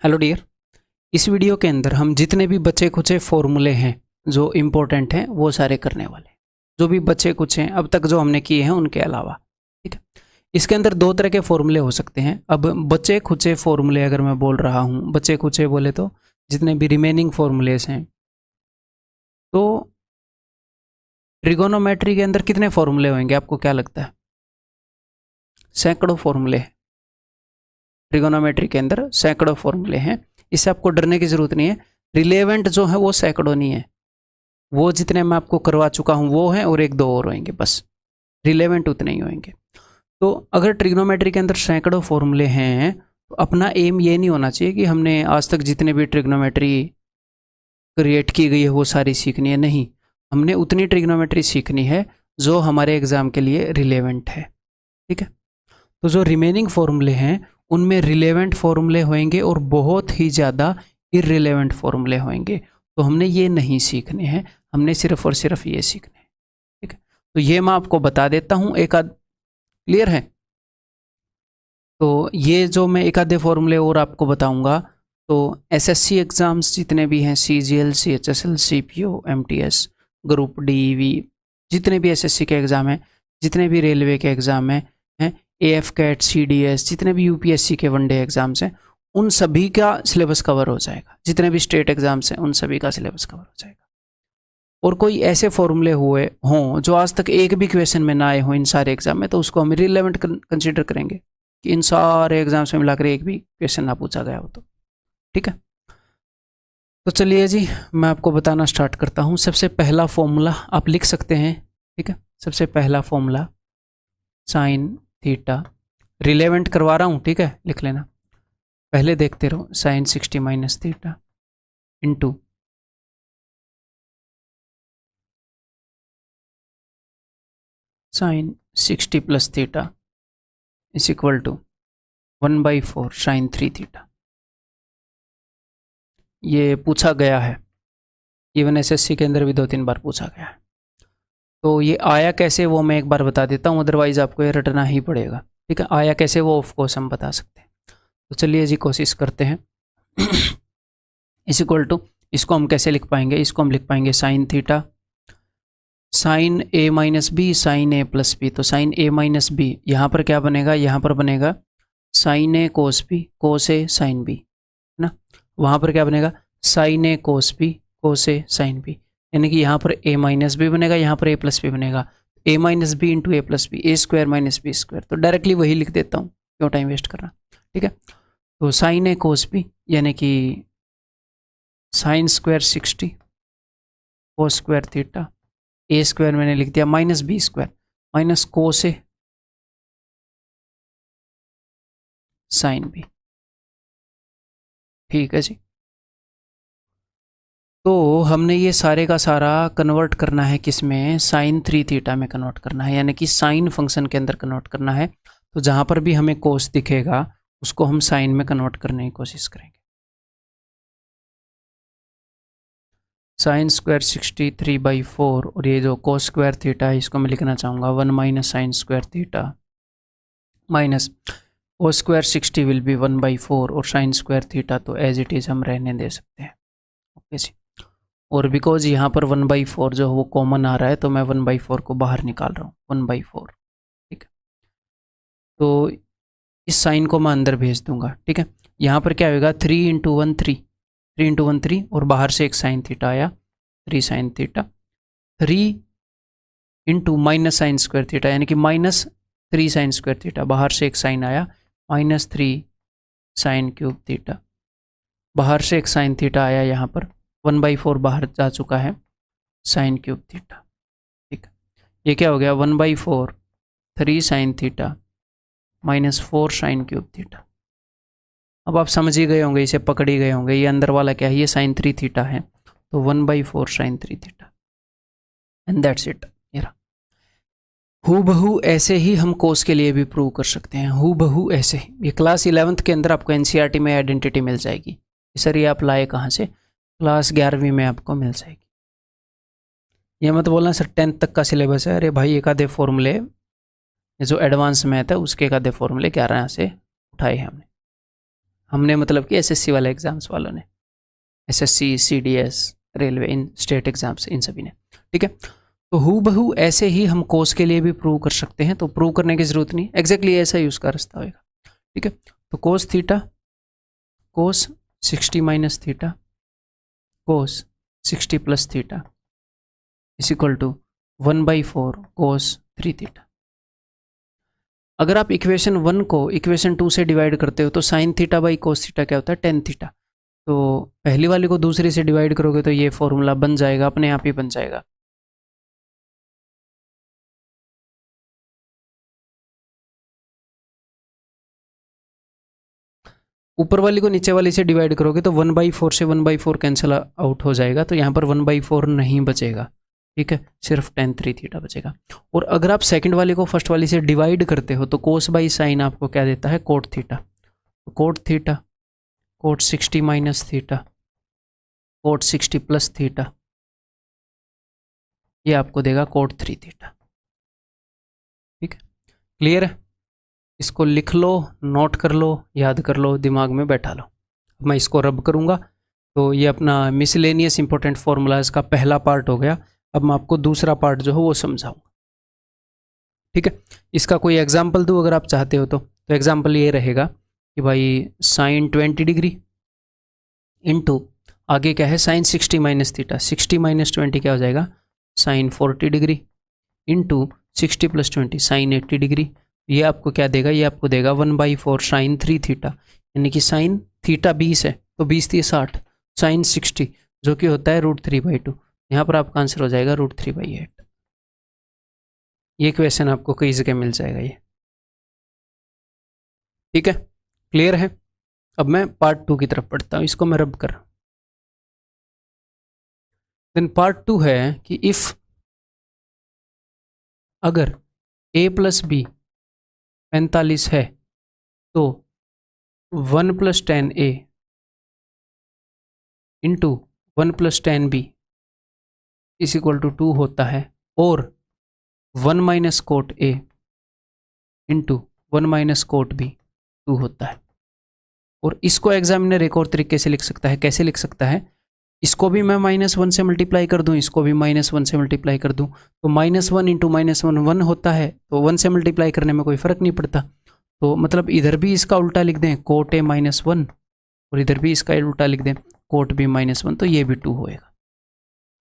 Hello dear. इस video के अंदर हम जितने भी बचे कुचे फॉर्मूले हैं जो इम्पोर्टेंट हैं वो सारे करने वाले हैं। जो भी बचे कुछ हैं अब तक जो हमने किए हैं उनके अलावा, ठीक है। इसके अंदर दो तरह के फॉर्मूले हो सकते हैं। अब बचे खुचे फॉर्मूले अगर मैं बोल रहा हूँ, बचे खुचे बोले तो जितने भी रिमेनिंग फॉर्मूलेस हैं, तो ट्रिगोनोमेट्री के अंदर कितने फॉर्मूले होंगे आपको क्या लगता है? सैकड़ों फॉर्मूले हैं। ट्रिगोनोमेट्री के अंदर सैकड़ों फॉर्मूले हैं, इससे आपको डरने की जरूरत नहीं है। रिलेवेंट जो है वो सैकड़ों नहीं है, वो जितने मैं आपको करवा चुका हूं वो हैं और एक दो और होंगे, बस रिलेवेंट उतने ही होंगे। तो अगर ट्रिग्नोमेट्री के अंदर सैकड़ों फॉर्मूले हैं तो अपना एम ये नहीं होना चाहिए कि हमने आज तक जितने भी ट्रिग्नोमेट्री क्रिएट की गई है वो सारी सीखनी है। नहीं, हमने उतनी ट्रिग्नोमेट्री सीखनी है जो हमारे एग्जाम के लिए रिलेवेंट है, ठीक है। तो जो रिमेनिंग फॉर्मूले हैं उनमें रिलेवेंट फॉर्मूले होंगे और बहुत ही ज़्यादा इररिलेवेंट फॉर्मूले होंगे। तो हमने ये नहीं सीखने हैं, हमने सिर्फ और सिर्फ ये सीखने हैं, ठीक है। तो ये मैं आपको बता देता हूँ, एक आध क्लियर है। तो ये जो मैं एक आधे फॉर्मूले और आपको बताऊंगा, तो एसएससी एग्ज़ाम्स जितने भी हैं, CGL, CHSL, CPO, MTS, group D, वी, जितने भी एसएससी के एग्ज़ाम हैं, जितने भी रेलवे के एग्ज़ाम हैं, एएफ कैट, सीडीएस, जितने भी यूपीएससी के वनडे एग्जाम्स हैं, उन सभी का सिलेबस कवर हो जाएगा। जितने भी स्टेट एग्जाम्स हैं उन सभी का सिलेबस कवर हो जाएगा। और कोई ऐसे फॉर्मूले हुए हों जो आज तक एक भी क्वेश्चन में ना आए हों इन सारे एग्जाम में, तो उसको हम रिलेवेंट कंसिडर करेंगे कि इन सारे एग्जाम्स में मिलाकर एक भी क्वेश्चन ना पूछा गया हो तो, ठीक है। तो चलिए जी, मैं आपको बताना स्टार्ट करता हूँ। सबसे पहला फॉर्मूला आप लिख सकते हैं, ठीक है। सबसे पहला फॉर्मूला साइन थीटा, रिलेवेंट करवा रहा हूँ, ठीक है, लिख लेना। पहले देखते रहो, sine 60 minus theta into sine 60 plus theta is equal to 1/4 sine 3 theta. ये पूछा गया है, इवन एसएससी के अंदर भी 2-3 बार पूछा गया है। तो ये आया कैसे वो मैं एक बार बता देता हूँ, अदरवाइज आपको ये रटना ही पड़ेगा, ठीक है। आया कैसे वो ऑफ कोर्स हम बता सकते हैं। तो चलिए जी कोशिश करते हैं। इस इक्वल टू, इसको हम कैसे लिख पाएंगे? इसको हम लिख पाएंगे sign theta sign A minus B sign a plus B. तो साइन ए माइनस बी यहाँ पर क्या बनेगा? यहाँ पर बनेगा sign A cos B, cos A sine B, है ना। वहाँ पर क्या बनेगा? Sign A cos B, cos A sine B. यानी कि यहाँ पर ए माइनस बी बनेगा, यहाँ पर ए प्लस बी बनेगा। ए माइनस बी इंटू ए प्लस बी, ए स्क्वायर माइनस बी स्क्वायर। तो डायरेक्टली वही लिख देता हूँ, क्यों टाइम वेस्ट करना, ठीक है। तो साइन ए कोस बी यानी कि sine square 60 cos square theta, A square मैंने लिख दिया minus B square minus cos A sine B, ठीक है जी। तो हमने ये सारे का सारा कन्वर्ट करना है किस में? साइन 3 थीटा में कन्वर्ट करना है, यानी कि साइन फंक्शन के अंदर कन्वर्ट करना है। तो जहाँ पर भी हमें कोस दिखेगा उसको हम साइन में कन्वर्ट करने की कोशिश करेंगे। साइन स्क्वायर 63/4 और ये जो कोस स्क्वायर थीटा है इसको मैं लिखना चाहूँगा 1 minus sine square theta minus cos square 60 will be 1/4 और साइन स्क्वायर थीटा तो एज इट इज़ हम रहने दे सकते हैं, ओके जी। और बिकॉज यहाँ पर 1/4 जो वो कॉमन आ रहा है तो मैं 1/4 को बाहर निकाल रहा हूँ, 1/4, ठीक है। तो इस साइन को मैं अंदर भेज दूंगा, ठीक है। यहाँ पर क्या होगा? 3 इंटू 1 3, 3 इंटू 1 3 और बाहर से एक साइन थीटा आया, 3 sine theta, 3 into minus sine square theta यानी कि माइनस 3 साइन स्क्वायर थीटा, बाहर से एक साइन आया माइनस 3 साइन क्यूब थीटा, बाहर से एक साइन थीटा आया, यहाँ पर 1/4 बाहर जा चुका है साइन क्यूब थीटा, ठीक है। ये क्या हो गया? 1/4 3 sine theta minus 4 sine cube theta. अब आप समझ ही गए होंगे, इसे पकड़ ही गए होंगे, ये अंदर वाला क्या है? ये साइन 3 थीटा है, तो 1/4 sine 3 theta and that's it. हूबहू ऐसे ही हम कोस के लिए भी प्रूव कर सकते हैं, हूबहू ऐसे ही। ये क्लास 11th के अंदर आपको एनसीईआरटी में आइडेंटिटी मिल जाएगी। सर ये आप लाए कहाँ से? क्लास 11वीं में आपको मिल जाएगी। ये मत बोलना सर 10th तक का सिलेबस है। अरे भाई एक आधे फॉर्मूले जो एडवांस मैथ है उसके एक आधे फॉर्मूले 11 से उठाए हैं हमने। हमने मतलब कि एसएससी वाले एग्जाम्स वालों ने, एसएससी, सीडीएस, रेलवे, इन स्टेट एग्जाम्स, इन सभी ने। ठीक है, तो हूबहू ऐसे ही हम कोस के लिए भी प्रूव कर सकते हैं, तो प्रूव करने की जरूरत नहीं, एग्जैक्टली ऐसा ही उसका रास्ता होगा। ठीक है, तो cos theta, cos 60 minus theta, cos 60 plus theta is equal to 1/4 cos 3 theta. अगर आप इक्वेशन 1 को इक्वेशन 2 से डिवाइड करते हो तो sine theta by cos theta क्या होता है, टेन थीटा। तो पहली वाली को दूसरी से डिवाइड करोगे तो ये फॉर्मूला बन जाएगा, अपने आप ही बन जाएगा। ऊपर वाली को नीचे वाली से डिवाइड करोगे तो 1/4 से 1/4 कैंसिल आउट हो जाएगा, तो यहाँ पर 1/4 नहीं बचेगा। ठीक है, सिर्फ tan 3 थीटा बचेगा। और अगर आप सेकंड वाली को फर्स्ट वाली से डिवाइड करते हो तो कोस बाई साइन आपको क्या देता है, कोट थीटा। तो cot theta, cot 60 minus theta, cot 60 plus theta, ये आपको देगा कोट 3 थीटा। ठीक है, क्लियर है? इसको लिख लो, नोट कर लो, याद कर लो, दिमाग में बैठा लो। मैं इसको रब करूँगा तो ये अपना मिसलेनियस इंपॉर्टेंट फॉर्मूलाज का पहला पार्ट हो गया। अब मैं आपको दूसरा पार्ट जो है वो समझाऊंगा। ठीक है, इसका कोई एग्जाम्पल दूँ अगर आप चाहते हो तो एग्जाम्पल ये रहेगा कि भाई साइन 20 डिग्री इंटू आगे क्या है, साइन 60 माइनस थीटा, 60 माइनस 20 क्या हो जाएगा, sine 40 degree into 60 plus 20 sine 80 degree. ये आपको क्या देगा, ये आपको देगा 1/4 साइन 3 थीटा, यानी कि साइन थीटा 20 है तो 20 थी 60, साइन 60 जो कि होता है √3/2। यहाँ पर आपका आंसर हो जाएगा √3/8। ये क्वेश्चन आपको कई जगह मिल जाएगा ये। ठीक है, क्लियर है? अब मैं पार्ट 2 की तरफ पढ़ता हूँ, इसको मैं रब कर। देन पार्ट 2 है कि इफ अगर a प्लस बी 45 है तो 1 + tan a into 1 + tan b is equal to 2 होता है, और 1 - cot a into 1 - cot b 2 होता है। और इसको एग्जामिनर एक और तरीके से लिख सकता है, कैसे लिख सकता है, इसको भी मैं -1 से मल्टीप्लाई कर दूं, इसको भी -1 से मल्टीप्लाई कर दूं, तो -1 × -1 1 होता है, तो 1 से मल्टीप्लाई करने में कोई फ़र्क नहीं पड़ता। तो मतलब इधर भी इसका उल्टा लिख दें कोट a -1, और इधर भी इसका उल्टा लिख दें कोट b -1, तो ये भी 2 होएगा।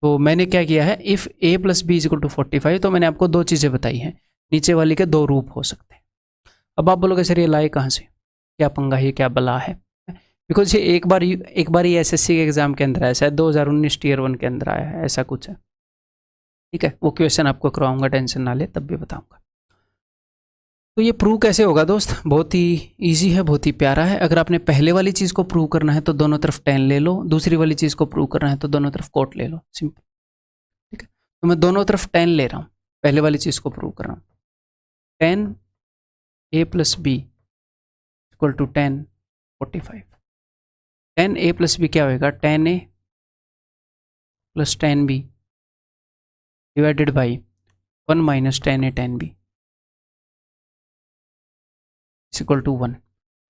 तो मैंने क्या किया है, इफ़ a + b = 45, तो मैंने आपको दो चीज़ें बताई हैं, नीचे वाली के दो रूप हो सकते हैं। अब आप बोलोगे सर ये लाए कहाँ से, क्या पंगा है, क्या बला है? बिकॉज ये एक बार ही एसएससी के एग्जाम के अंदर आया, शायद 2019 Tier 1 के अंदर आया है, ऐसा कुछ है। ठीक है, वो क्वेश्चन आपको करवाऊंगा, टेंशन ना ले, तब भी बताऊंगा। तो ये प्रूव कैसे होगा दोस्त, बहुत ही इजी है, बहुत ही प्यारा है। अगर आपने पहले वाली चीज़ को प्रूव करना है तो दोनों तरफ tan ले लो, दूसरी वाली चीज़ को प्रूव करना है तो दोनों तरफ कोट ले लो, सिंपल। ठीक है, तो मैं दोनों तरफ tan ले रहा हूँ, पहले वाली चीज़ को प्रूव कर रहा हूँ। tan a + b = tan 45। tan a + b क्या होएगा, tan a + tan b divided by 1 - tan a tan b = 1।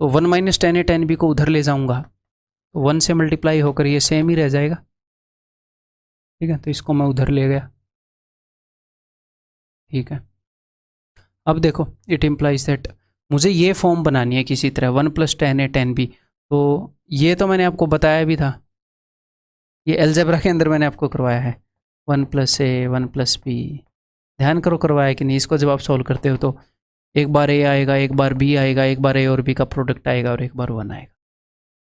तो 1 - tan a tan b को उधर ले जाऊंगा तो 1 से मल्टीप्लाई होकर ये सेम ही रह जाएगा। ठीक है, तो इसको मैं उधर ले गया। ठीक है, अब देखो इट इम्प्लाइज दैट मुझे ये फॉर्म बनानी है किसी तरह 1 + tan a tan b। तो ये तो मैंने आपको बताया भी था, ये अलजेब्रा के अंदर मैंने आपको करवाया है 1 + a 1 + b। ध्यान करो करवाया कि नहीं। इसको जब आप सॉल्व करते हो तो एक बार a आएगा, एक बार b आएगा, एक बार a और b का प्रोडक्ट आएगा, और एक बार 1 आएगा।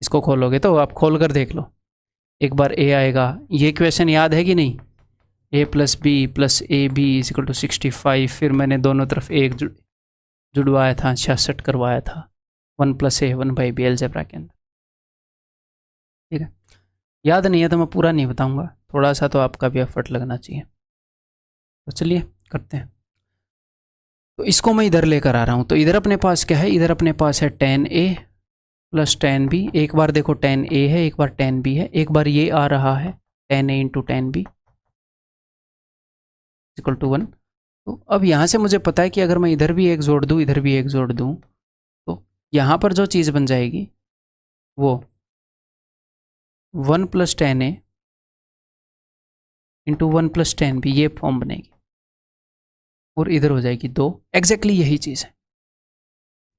इसको खोलोगे तो आप खोल कर देख लो, एक बार a आएगा। ये क्वेश्चन याद है कि नहीं, a + b + ab = 65। फिर मैंने दोनों तरफ एक जुड़वाया था, 66 करवाया था, 1 + a 1/b अलजेब्रा के अंदर। ठीक है, याद नहीं है तो मैं पूरा नहीं बताऊंगा, थोड़ा सा तो आपका भी एफर्ट लगना चाहिए। तो चलिए करते हैं। तो इसको मैं इधर लेकर आ रहा हूँ, तो इधर अपने पास क्या है, इधर अपने पास है tan a + tan b। एक बार देखो tan a है, एक बार tan b है, एक बार ये आ रहा है tan a × tan b = 1। तो अब यहाँ से मुझे पता है कि अगर मैं इधर भी एक जोड़ दूँ, इधर भी एक जोड़ दूँ, तो यहाँ पर जो चीज़ बन जाएगी वो 1 + 10a इंटू 1 + 10b, ये फॉर्म बनेगी और इधर हो जाएगी 2। एग्जैक्टली यही चीज़ है।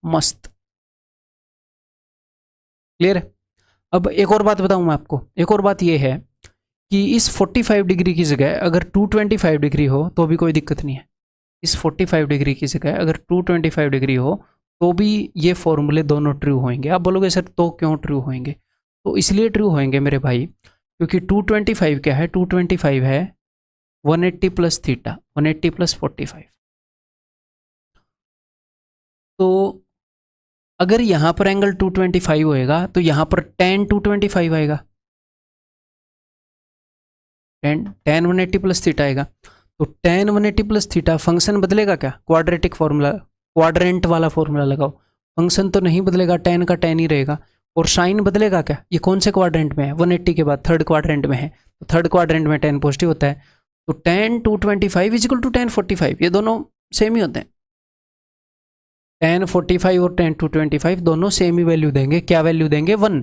मस्त, क्लियर है। अब एक और बात बताऊं मैं आपको, एक और बात ये है कि इस 45 डिग्री की जगह अगर 225 डिग्री हो तो भी कोई दिक्कत नहीं है। इस 45 डिग्री की जगह अगर 225 डिग्री हो तो भी ये फॉर्मूले दोनों ट्रू होंगे। आप बोलोगे सर तो क्यों ट्रू होंगे? तो इसलिए ट्रू होंगे मेरे भाई क्योंकि 225 क्या है, 225 है 180 + थीटा, 180 + 45। तो अगर यहां पर एंगल 225 होएगा तो यहां पर tan 225 आएगा, tan 180 + थीटा आएगा। तो tan 180 + थीटा, फंक्शन बदलेगा क्या? क्वाड्रेटिक फॉर्मूला, क्वाड्रेंट वाला फॉर्मूला लगाओ, फंक्शन तो नहीं बदलेगा, tan का tan ही रहेगा। और साइन बदलेगा क्या? ये कौन से क्वाड्रेंट में है? 180 के बाद थर्ड क्वाड्रेंट में है, तो थर्ड क्वाड्रेंट में tan पॉजिटिव होता है। तो tan 225 = tan 45, ये दोनों सेम ही होते हैं। tan 45 और tan 225 दोनों सेम ही वैल्यू देंगे। क्या वैल्यू देंगे? 1।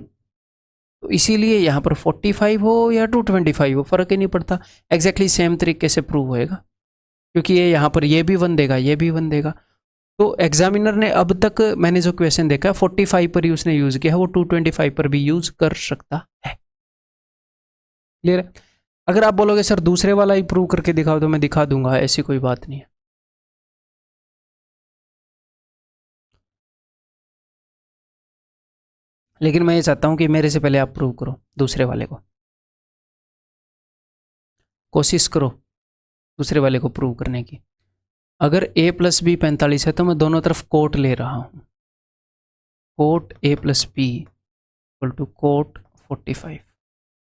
तो इसीलिए यहाँ पर 45 हो या 225 हो फर्क ही नहीं पड़ता, एग्जैक्टली सेम तरीके से प्रूव होएगा क्योंकि ये यहाँ पर ये भी 1 देगा, ये भी 1 देगा। तो एग्जामिनर ने अब तक मैंने जो क्वेश्चन देखा 45 पर ही उसने यूज किया है, वो 225 पर भी यूज कर सकता है। क्लियर है। अगर आप बोलोगे सर दूसरे वाला ही प्रूव करके दिखाओ तो मैं दिखा दूंगा, ऐसी कोई बात नहीं है। लेकिन मैं ये चाहता हूं कि मेरे से पहले आप प्रूव करो दूसरे वाले को, कोशिश करो दूसरे वाले को प्रूव करने की। अगर a + b 45 है तो मैं दोनों तरफ कोट ले रहा हूं, cot a + b = cot 45।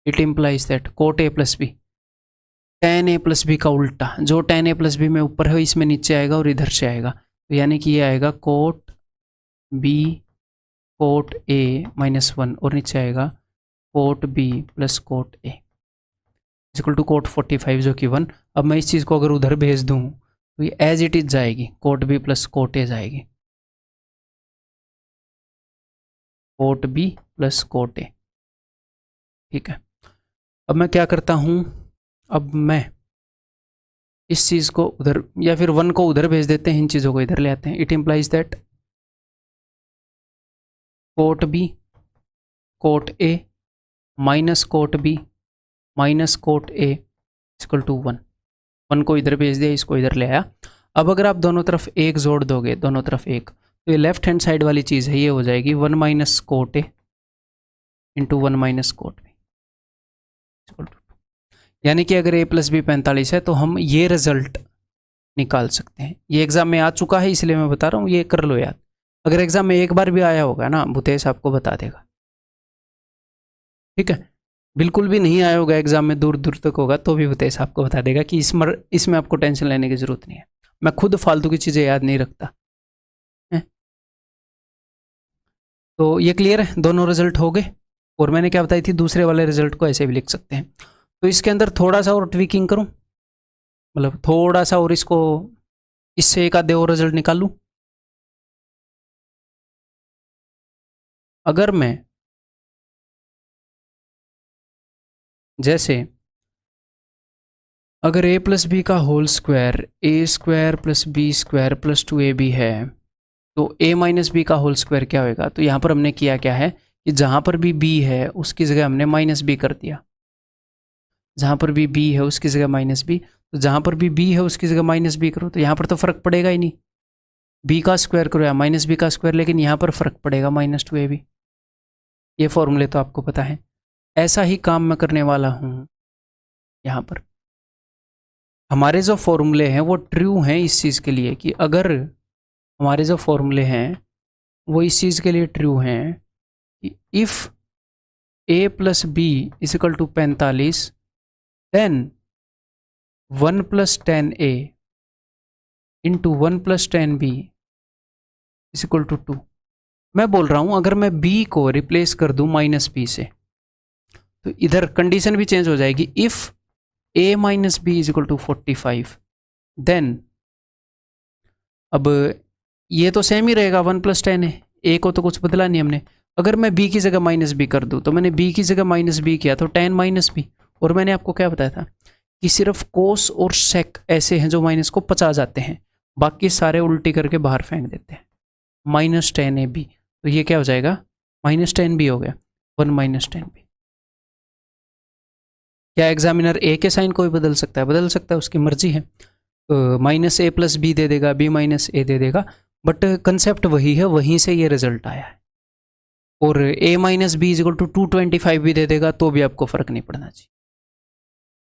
It implies that cot a + b, tan a + b का उल्टा, जो tan a + b में ऊपर है इसमें नीचे आएगा और इधर से आएगा, तो यानी कि ये आएगा कोट b कोट a -1 और नीचे आएगा cot b + cot a = cot 45 जो कि 1। अब मैं इस चीज़ को अगर उधर भेज दूँ तो ये एज इट इज जाएगी, कोट b + कोट a जाएगी, कोट b + कोट a। ठीक है। अब मैं क्या करता हूँ, अब मैं इस चीज़ को उधर या फिर 1 को उधर भेज देते हैं, इन चीज़ों को इधर ले आते हैं। It implies that cot b cot a minus cot b minus cot a = 1। 1 को इधर भेज दिया, इसको इधर ले आया। अब अगर आप दोनों तरफ 1 जोड़ दोगे, दोनों तरफ 1, तो ये लेफ्ट हैंड साइड वाली चीज़ है, ये हो जाएगी 1 - कोट a × 1 - कोट b = 2। यानी कि अगर a + b 45 है तो हम ये रिजल्ट निकाल सकते हैं। ये एग्जाम में आ चुका है इसलिए मैं बता रहा हूँ, ये कर लो याद। अगर एग्जाम में एक बार भी आया होगा ना, भूतेश आपको बता देगा। ठीक है। बिल्कुल भी नहीं आया होगा एग्जाम में, दूर दूर तक होगा तो भी भूतेश आपको बता देगा कि इसमें आपको टेंशन लेने की जरूरत नहीं है। मैं खुद फालतू की चीज़ें याद नहीं रखता है। तो ये क्लियर है, दोनों रिजल्ट हो गए। और मैंने क्या बताई थी, दूसरे वाले रिजल्ट को ऐसे भी लिख सकते हैं। तो इसके अंदर थोड़ा सा और ट्विकिंग करूं, मतलब थोड़ा सा और इसको, इससे एक आधे और रिजल्ट निकालूं। अगर मैं जैसे अगर a + b का whole square a² + b² + 2ab है तो a - b का होल स्क्वायर क्या होएगा? तो यहाँ पर हमने किया क्या है कि जहाँ पर भी b है उसकी जगह हमने -b कर दिया, जहाँ पर भी b है उसकी जगह -b, तो जहाँ पर भी b है उसकी जगह -b करो, तो यहाँ पर तो फर्क पड़ेगा ही नहीं। b का स्क्वायर करो या -b का स्क्वायर, लेकिन यहाँ पर फर्क पड़ेगा -2ab। ये फॉर्मूले तो आपको पता है। ऐसा ही काम मैं करने वाला हूँ यहाँ पर। हमारे जो फॉर्मूले हैं वो ट्रू हैं इस चीज़ के लिए कि अगर हमारे जो फॉर्मूले हैं वो इस चीज़ के लिए ट्रू हैं कि if a + b = 45 then 1 + 10a × 1 + 10b = 2। मैं बोल रहा हूँ अगर मैं b को रिप्लेस कर दूँ -b से तो इधर कंडीशन भी चेंज हो जाएगी। इफ़ a - b = 45 देन, अब ये तो सेम ही रहेगा 1 + 10 है, a को तो कुछ बदला नहीं हमने, अगर मैं b की जगह माइनस बी कर दूं, तो मैंने b की जगह माइनस बी किया तो tan माइनस बी, और मैंने आपको क्या बताया था कि सिर्फ कोस और सेक ऐसे हैं जो माइनस को पचा जाते हैं, बाकी सारे उल्टी करके बाहर फेंक देते हैं। माइनस टेन ए बी, तो ये क्या हो जाएगा, माइनस टेन बी हो गया, 1 माइनस टेन बी। क्या एग्जामिनर ए के साइन को भी बदल सकता है? बदल सकता है, उसकी मर्जी है। माइनस ए प्लस बी दे देगा, बी माइनस ए दे देगा, बट कंसेप्ट वही है, वहीं से ये रिजल्ट आया है। और A minus B is equal to 225 भी दे देगा तो भी आपको फर्क नहीं पड़ना चाहिए,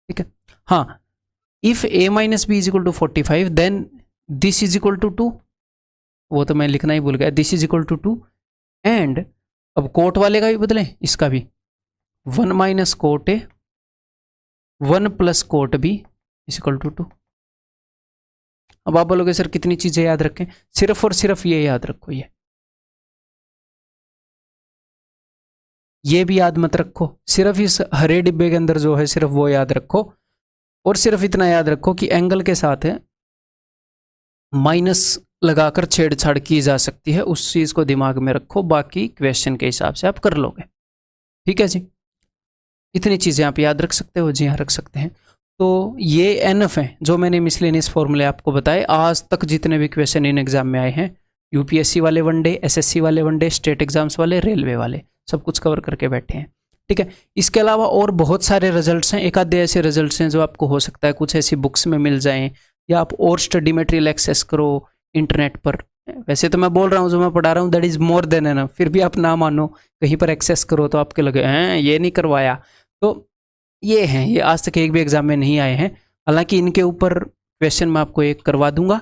ठीक है। हाँ, if a minus B is equal to 45 then this is equal to 2, वो तो मैं लिखना ही भूल गया, this is equal to 2, and अब कोट वाले का भी बदलें, इसका भी 1 minus cot a 1 plus cot b is equal to 2। अब आप बोलोगे सर कितनी चीजें याद रखें? सिर्फ और सिर्फ ये याद रखो, ये भी याद मत रखो, सिर्फ इस हरे डिब्बे के अंदर जो है सिर्फ वो याद रखो, और सिर्फ इतना याद रखो कि एंगल के साथ है माइनस लगाकर छेड़छाड़ की जा सकती है, उस चीज को दिमाग में रखो, बाकी क्वेश्चन के हिसाब से आप कर लोगे, ठीक है जी। इतनी चीजें आप याद रख सकते हो, जी हाँ रख सकते हैं। तो ये एनएफ है जो मैंने मिसलेनियस फॉर्मूले आपको बताए। आज तक जितने भी क्वेश्चन इन एग्जाम में आए हैं, यूपीएससी वाले वनडे, एसएससी वाले वनडे, स्टेट एग्जाम्स वाले, रेलवे वाले, सब कुछ कवर करके बैठे हैं, ठीक है। इसके अलावा और बहुत सारे रिजल्ट्स हैं, एक आधे ऐसे रिजल्ट्स हैं जो आपको हो सकता है कुछ ऐसी बुक्स में मिल जाएं, या आप और स्टडी मटेरियल एक्सेस करो इंटरनेट पर। वैसे तो मैं बोल रहा हूँ जो मैं पढ़ा रहा हूँ that is more than enough, फिर भी आप ना मानो, कहीं पर एक्सेस करो तो आपके लगे हैं ये नहीं करवाया। तो ये हैं, ये आज तक एक भी एग्जाम में नहीं आए हैं, हालांकि इनके ऊपर क्वेश्चन मैं आपको एक करवा दूंगा,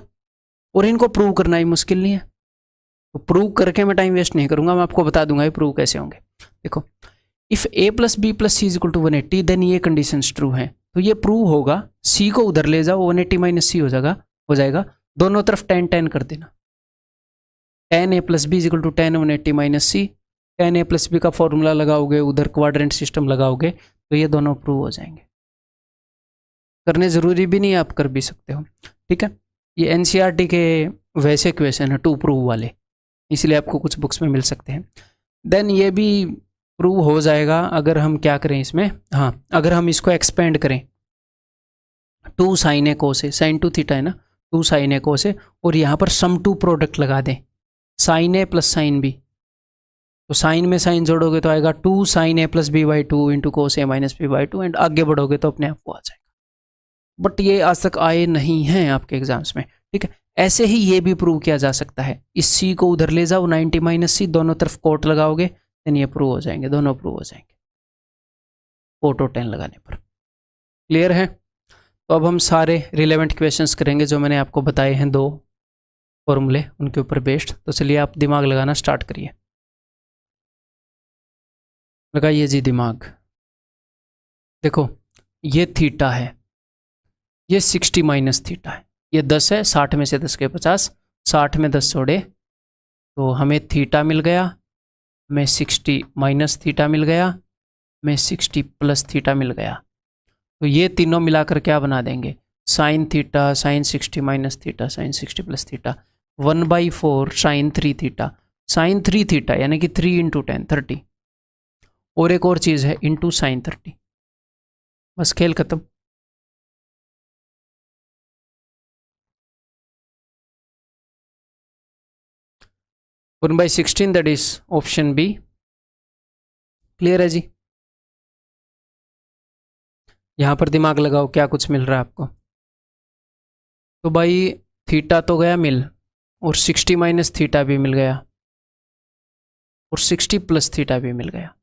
और इनको प्रूव करना ही मुश्किल नहीं है, तो प्रूव करके मैं टाइम वेस्ट नहीं करूंगा, मैं आपको बता दूंगा ये प्रूव कैसे होंगे। देखो, if a plus b plus c is equal to 180 then ये कंडीशंस ट्रू हैं, तो ये प्रूव होगा। सी को उधर ले जाओ, 180 माइनस सी हो जाएगा, दोनों तरफ 10 10 कर देना, tan a plus b is equal to tan 180 minus c, tan a plus b का फॉर्मूला लगाओगे, उधर क्वाड्रेंट सिस्टम लगाओगे, तो ये दोनों प्रूव हो जाएंगे। करने जरूरी भी नहीं है, आप कर भी सकते हो, ठीक है। ये एनसीईआरटी के वैसे क्वेश्चन है 2 प्रूव वाले, इसलिए आपको कुछ बुक्स में मिल सकते हैं। देन ये भी प्रूव हो जाएगा अगर हम क्या करें इसमें, हाँ अगर हम इसको एक्सपेंड करें 2 साइन ए को से, साइन 2 थीटा है ना, 2 साइन ए को से, और यहाँ पर सम 2 प्रोडक्ट लगा दें, sine a plus sine b, तो साइन में साइन जोड़ोगे तो आएगा 2 sine a plus b by 2 into cos a minus b by 2, and आगे बढ़ोगे तो अपने आप को आ जाएगा। बट ये आज तक आए नहीं हैं आपके एग्जाम्स में, ठीक है। ऐसे ही ये भी प्रूव किया जा सकता है, इस सी को उधर ले जाओ 90 माइनस सी, दोनों तरफ कोट लगाओगे, देन ये प्रूव हो जाएंगे, दोनों प्रूव हो जाएंगे कोट और 10 लगाने पर। क्लियर है? तो अब हम सारे रिलेवेंट क्वेश्चंस करेंगे जो मैंने आपको बताए हैं 2 फॉर्मूले, उनके ऊपर बेस्ड। तो चलिए आप दिमाग लगाना स्टार्ट करिए, लगाइए जी दिमाग। देखो, ये थीटा है, ये 60 माइनस थीटा है, ये 10 है, 60 में से 10 के 50, 60 में 10 छोड़े तो हमें थीटा मिल गया, हमें 60 माइनस थीटा मिल गया, हमें 60 प्लस थीटा मिल गया। तो ये तीनों मिलाकर क्या बना देंगे, sine theta, sine 60 minus theta, sine 60 plus theta, 1/4 sine 3 theta, sine 3 theta यानी कि 3 इंटू 10 30, और एक और चीज़ है इंटू साइन 30, बस खेल खत्म। One by 16 that is option b. Clear है जी? यहां पर दिमाग लगाओ क्या कुछ मिल रहा है आपको। तो भाई थीटा तो गया मिल, और 60 माइनस थीटा भी मिल गया, और 60 प्लस थीटा भी मिल गया।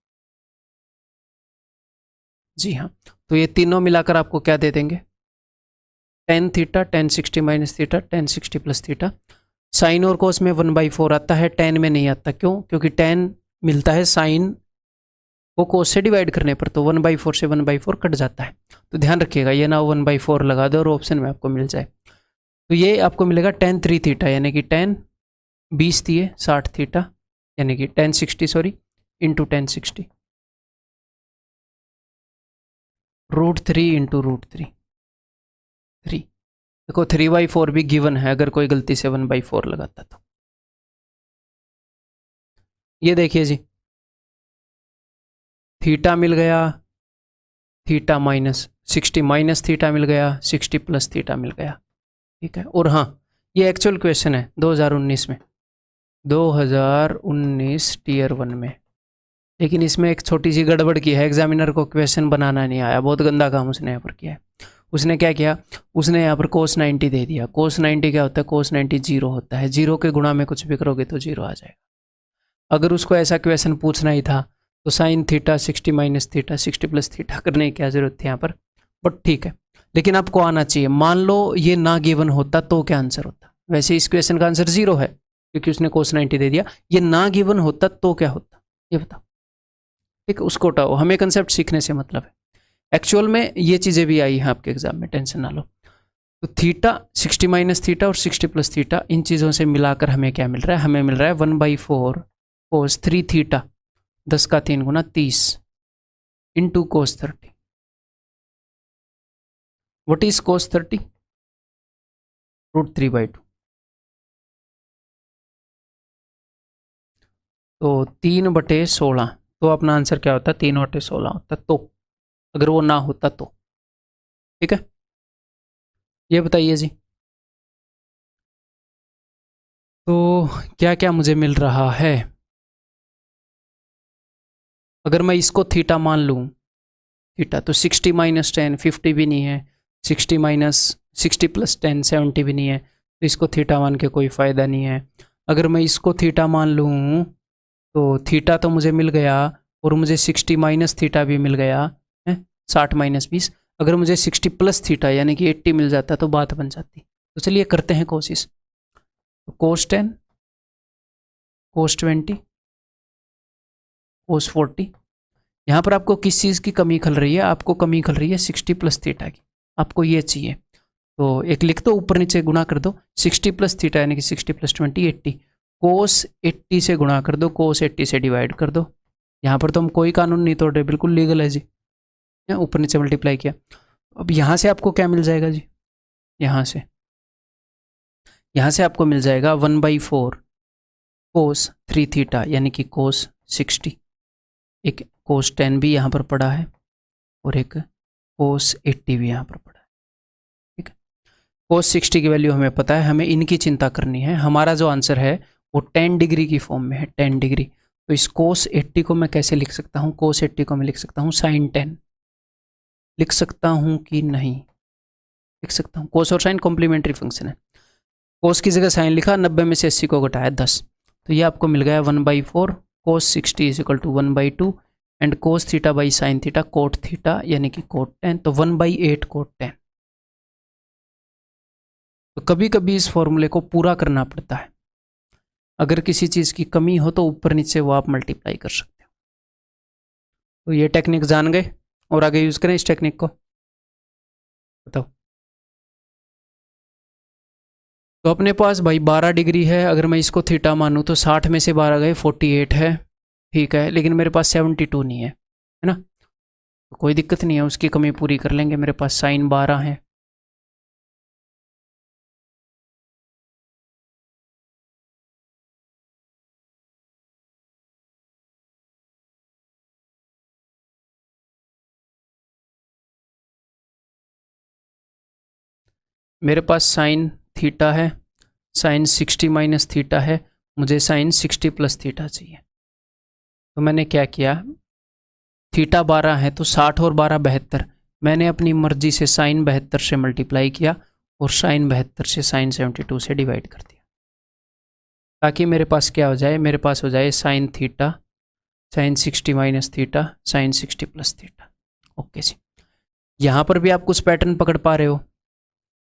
जी हाँ, तो ये तीनों मिलाकर आपको क्या दे देंगे, tan theta, tan 60 minus theta, tan 60 plus theta. Sine और कोस में 1/4 आता है, tan में नहीं आता, क्यों? क्योंकि tan मिलता है साइन को कोस से डिवाइड करने पर, तो 1/4 से 1/4 कट जाता है। तो ध्यान रखिएगा ये ना 1/4 लगा दो और ऑप्शन में आपको मिल जाए। तो ये आपको मिलेगा tan 3 थीटा यानी कि tan 20 दिए 60 थीटा यानी कि tan 60 sorry into tan 60, √3 into √3 3। देखो 3/4 भी गिवन है, अगर कोई गलती से 1/4 लगाता तो। ये देखिए जी, थीटा मिल गया, थीटा माइनस 60 माइनस थीटा मिल गया, 60 प्लस थीटा मिल गया। ठीक है। और हाँ, ये एक्चुअल क्वेश्चन है 2019 में, 2019 टीयर 1 में। लेकिन इसमें एक छोटी सी गड़बड़ की है, एग्जामिनर को क्वेश्चन बनाना नहीं आया, बहुत गंदा काम उसने यहाँ पर किया है। उसने क्या किया, उसने यहाँ पर cos 90 दे दिया। cos 90 क्या होता है, cos 90 जीरो होता है, जीरो के गुणा में कुछ भी करोगे तो जीरो आ जाएगा। अगर उसको ऐसा क्वेश्चन पूछना ही था तो sine theta 60 minus theta 60 plus theta करने की क्या जरूरत थी यहाँ पर, बट ठीक है। लेकिन आपको आना चाहिए। मान लो ये ना गिवन होता तो क्या आंसर होता, वैसे इस क्वेश्चन का आंसर जीरो है क्योंकि उसने cos 90 दे दिया। ये ना गिवन होता तो क्या होता, ये बताओ। ठीक है, उसको उठाओ, हमें कंसेप्ट सीखने से मतलब है। एक्चुअल में ये चीज़ें भी आई हैं आपके एग्जाम में, टेंशन ना लो। तो थीटा 60 माइनस थीटा और 60 प्लस थीटा, इन चीज़ों से मिलाकर हमें क्या मिल रहा है, हमें मिल रहा है 1/4 कोस 3 थीटा 10 का 3 गुना 30 इंटू कोस 30। व्हाट इज कोस 30? √3/2। तो 3/16, तो अपना आंसर क्या होता है, 3/16 होता। तो अगर वो ना होता तो, ठीक है। ये बताइए जी, तो क्या क्या मुझे मिल रहा है अगर मैं इसको थीटा मान लूँ। थीटा तो 60 माइनस 10 50 भी नहीं है, 60 माइनस 60 प्लस 10 70 भी नहीं है, तो इसको थीटा मान के कोई फ़ायदा नहीं है। अगर मैं इसको थीटा मान लूँ तो थीटा तो मुझे मिल गया, और मुझे 60 माइनस थीटा भी मिल गया है, 60 माइनस 20। अगर मुझे 60 प्लस थीटा यानी कि 80 मिल जाता तो बात बन जाती। तो चलिए करते हैं कोशिश। कोस 10, कोस 20, कोस 40। यहाँ पर आपको किस चीज़ की कमी खल रही है, आपको कमी खल रही है 60 प्लस थीटा की, आपको ये चाहिए। तो एक लिख दो, ऊपर नीचे गुणा कर दो, 60 प्लस थीटा यानी कि 60 प्लस 20 80, कोस 80 से गुणा कर दो, कोस 80 से डिवाइड कर दो। यहाँ पर तो हम कोई कानून नहीं तोड़ रहे, बिल्कुल लीगल है जी। ऊपर नीचे मल्टीप्लाई किया। अब यहाँ से आपको क्या मिल जाएगा जी, यहाँ से आपको मिल जाएगा 1/4 कोस 3 थीटा यानी कि कोस 60। एक कोस 10 भी यहाँ पर पड़ा है और एक कोस 80 भी यहाँ पर पड़ा है। ठीक है, कोस 60 की वैल्यू हमें पता है, हमें इनकी चिंता करनी है। हमारा जो आंसर है वो 10 डिग्री की फॉर्म में है, 10 डिग्री। तो इस कोस 80 को मैं कैसे लिख सकता हूँ, कोस 80 को मैं लिख सकता हूँ साइन 10। लिख सकता हूँ कि नहीं, लिख सकता हूँ। कोस और साइन कॉम्प्लीमेंट्री फंक्शन है। कोस की जगह साइन लिखा, 90 में से 80 को घटाया 10, तो ये आपको मिल गया 1/4 cos 60 is equal to 1/2 and cos theta by sine theta cot theta यानी कि कोट 10, तो 1/8 कोट 10। तो कभी कभी इस फॉर्मूले को पूरा करना पड़ता है। अगर किसी चीज़ की कमी हो तो ऊपर नीचे वो आप मल्टीप्लाई कर सकते हो। तो ये टेक्निक जान गए, और आगे यूज़ करें इस टेक्निक को, बताओ। तो अपने पास भाई 12 डिग्री है, अगर मैं इसको थीटा मानूँ तो 60 में से 12 गए 48 है, ठीक है। लेकिन मेरे पास 72 नहीं है ना, तो कोई दिक्कत नहीं है, उसकी कमी पूरी कर लेंगे। मेरे पास साइन 12 है, मेरे पास साइन थीटा है, साइन 60 माइनस थीटा है, मुझे साइन 60 प्लस थीटा चाहिए। तो मैंने क्या किया, थीटा 12 है तो 60 और 12 72, मैंने अपनी मर्जी से साइन 72 से मल्टीप्लाई किया और साइन 72 से साइन 72 से डिवाइड कर दिया, ताकि मेरे पास क्या हो जाए, मेरे पास हो जाए sine theta sine 60 minus theta sine 60 plus theta. Okay जी, यहाँ पर भी आप कुछ पैटर्न पकड़ पा रहे हो।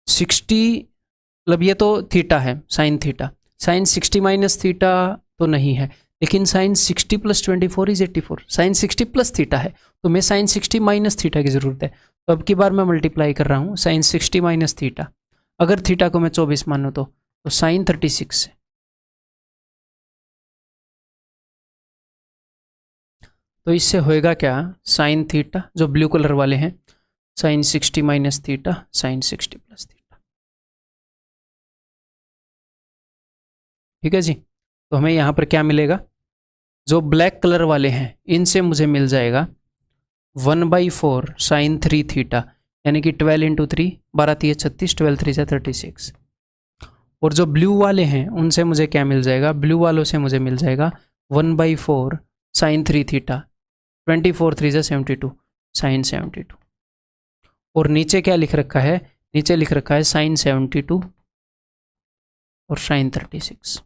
60 मतलब ये तो थीटा है, sine theta, sine 60 minus theta तो नहीं है, लेकिन sine 60 plus 24 is 84, sine 60 plus theta है, तो मैं साइन 60 माइनस थीटा की ज़रूरत है। तो अब की बार मैं मल्टीप्लाई कर रहा हूँ साइन 60 माइनस थीटा, अगर थीटा को मैं 24 मानूँ तो साइन 36 है। तो इससे होएगा क्या, साइन थीटा जो ब्लू कलर वाले हैं, sine 60 minus theta sine 60 plus theta. ठीक है जी, तो हमें यहाँ पर क्या मिलेगा, जो ब्लैक कलर वाले हैं इनसे मुझे मिल जाएगा 1/4 साइन 3 थीटा, यानी कि 12 इंटू 3, 12 3 36, 12 3 से 36। और जो ब्लू वाले हैं उनसे मुझे क्या मिल जाएगा, ब्लू वालों से मुझे मिल जाएगा 1/4 साइन 3 थीटा, 24 3 से 72, साइन 72। और नीचे क्या लिख रखा है, नीचे लिख रखा है साइन 72 और साइन 36।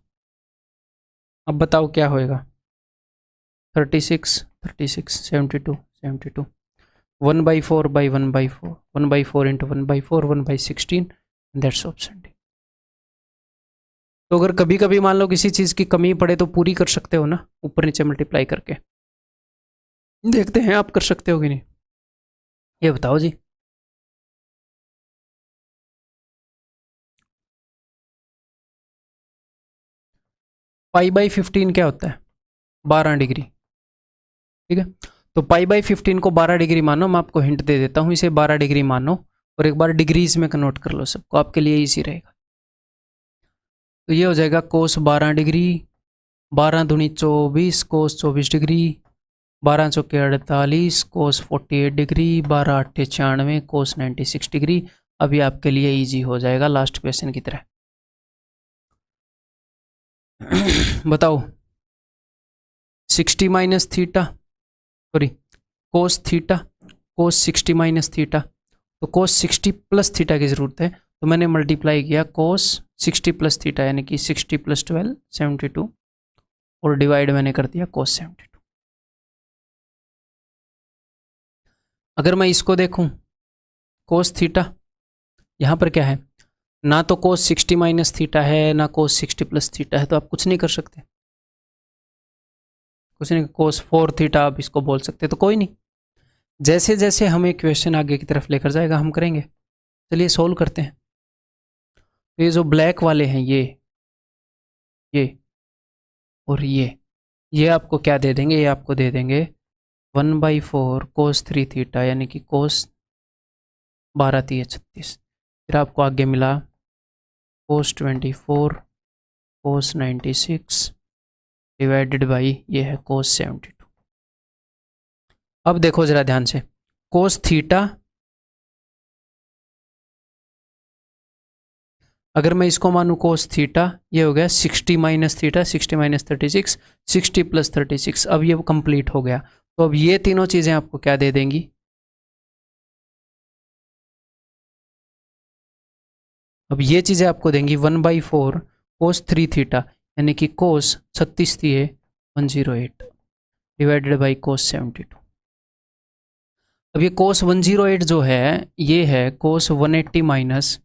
अब बताओ क्या होएगा, 36 36, 72 72, 1/4 by 1/4, 1/4 into 1/4, 1/16, that's option D. तो अगर कभी कभी मान लो किसी चीज़ की कमी पड़े तो पूरी कर सकते हो ना, ऊपर नीचे मल्टीप्लाई करके। देखते हैं आप कर सकते हो कि नहीं, ये बताओ जी। π/15 क्या होता है, 12 डिग्री। ठीक है, तो π/15 को 12 डिग्री मानो, मैं आपको हिंट दे देता हूँ, इसे 12 डिग्री मानो और एक बार डिग्रीज में कन्वर्ट कर लो सबको, आपके लिए इजी रहेगा। तो ये हो जाएगा कोस 12 डिग्री, 12 दूनी 24, कोस 24 डिग्री, 12 चौके 48, कोस 48 डिग्री, 12 8 96, कोस 96 डिग्री। अभी आपके लिए इजी हो जाएगा लास्ट क्वेश्चन की तरह। बताओ 60 minus theta, sorry cos theta, cos 60 minus theta, तो कोस 60 प्लस थीटा की ज़रूरत है, तो मैंने मल्टीप्लाई किया कोस 60 प्लस थीटा, यानी कि 60 प्लस 12 72, और डिवाइड मैंने कर दिया कोस 72। अगर मैं इसको देखूं कोस थीटा, यहाँ पर क्या है, ना तो कोस 60 माइनस थीटा है ना कोस 60 प्लस थीटा है, तो आप कुछ नहीं कर सकते, कुछ नहीं। कोस 4 थीटा आप इसको बोल सकते, तो कोई नहीं, जैसे जैसे हमें क्वेश्चन आगे की तरफ लेकर जाएगा हम करेंगे। चलिए सोल्व करते हैं। तो ये जो ब्लैक वाले हैं ये और ये आपको क्या दे देंगे, ये आपको दे देंगे 1/4 कोस 3 थीटा, यानी कि कोस 12 3 36। फिर आपको आगे मिला कोस 24 कोस 96 डिवाइडेड बाई ये है कोस 72। अब देखो जरा ध्यान से, कोस थीटा, अगर मैं इसको मानूं कोस थीटा, ये हो गया 60 माइनस थीटा, 60 माइनस 36, 60 प्लस 36। अब ये कंप्लीट हो गया, तो अब ये तीनों चीज़ें आपको क्या दे देंगी, अब ये चीज़ें आपको देंगी 1/4 कोस 3 थीटा, यानी कि कोस 36 थी 108 डिवाइडेड बाई कोस 72। अब ये कोस 108 जो है ये है कोस 180 माइनस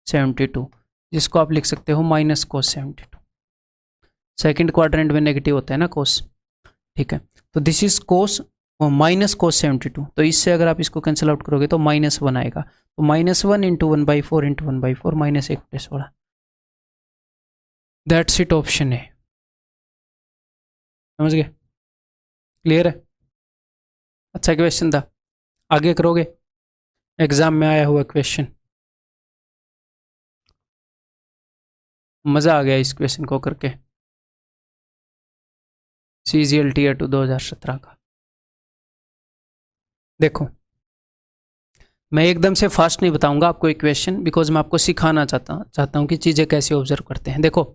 72, जिसको आप लिख सकते हो माइनस कोस 72। सेकेंड क्वाड्रेंट में नेगेटिव होता है ना कोस, ठीक है। तो this is cos minus cos 72, तो इससे अगर आप इसको कैंसिल आउट करोगे तो -1 आएगा, तो -1 into 1/4 into 1/4 -1 plus 16। That's it, option है। समझ गए, क्लियर है, अच्छा क्वेश्चन था, आगे करोगे, एग्जाम में आया हुआ क्वेश्चन, मज़ा आ गया इस क्वेश्चन को करके, CGL Tier 2 2017 का। देखो मैं एकदम से फास्ट नहीं बताऊंगा आपको एक क्वेश्चन, बिकॉज मैं आपको सिखाना चाहता हूँ कि चीज़ें कैसे ऑब्जर्व करते हैं। देखो,